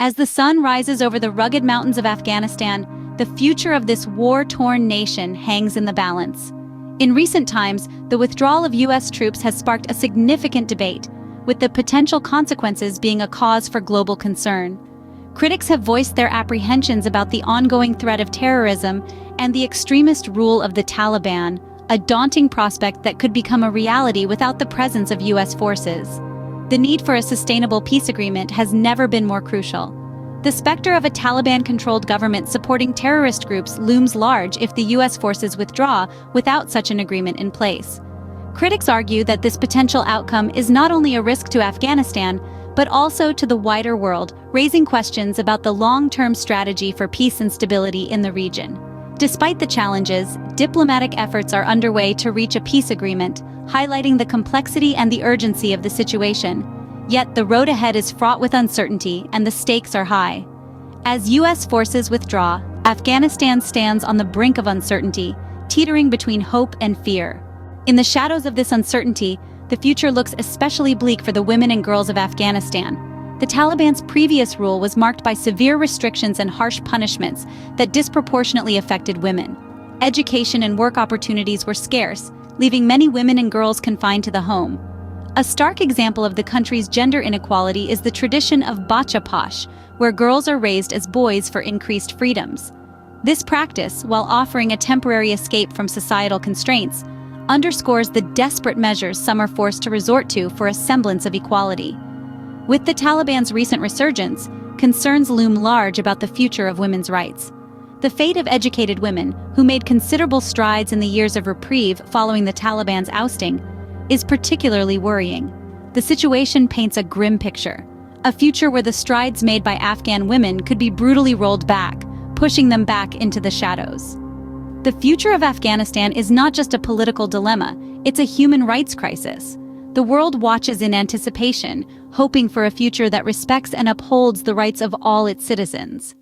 As the sun rises over the rugged mountains of Afghanistan, the future of this war-torn nation hangs in the balance. In recent times, the withdrawal of U.S. troops has sparked a significant debate, with the potential consequences being a cause for global concern. Critics have voiced their apprehensions about the ongoing threat of terrorism and the extremist rule of the Taliban, a daunting prospect that could become a reality without the presence of U.S. forces. The need for a sustainable peace agreement has never been more crucial. The specter of a Taliban-controlled government supporting terrorist groups looms large if the U.S. forces withdraw without such an agreement in place. Critics argue that this potential outcome is not only a risk to Afghanistan, but also to the wider world, raising questions about the long-term strategy for peace and stability in the region. Despite the challenges, diplomatic efforts are underway to reach a peace agreement, highlighting the complexity and the urgency of the situation. Yet the road ahead is fraught with uncertainty and the stakes are high. As U.S. forces withdraw, Afghanistan stands on the brink of uncertainty, teetering between hope and fear. In the shadows of this uncertainty, the future looks especially bleak for the women and girls of Afghanistan. The Taliban's previous rule was marked by severe restrictions and harsh punishments that disproportionately affected women. Education and work opportunities were scarce, leaving many women and girls confined to the home. A stark example of the country's gender inequality is the tradition of bacha pash, where girls are raised as boys for increased freedoms. This practice, while offering a temporary escape from societal constraints, underscores the desperate measures some are forced to resort to for a semblance of equality. With the Taliban's recent resurgence, concerns loom large about the future of women's rights. The fate of educated women, who made considerable strides in the years of reprieve following the Taliban's ousting, is particularly worrying. The situation paints a grim picture, a future where the strides made by Afghan women could be brutally rolled back, pushing them back into the shadows. The future of Afghanistan is not just a political dilemma, it's a human rights crisis. The world watches in anticipation, hoping for a future that respects and upholds the rights of all its citizens.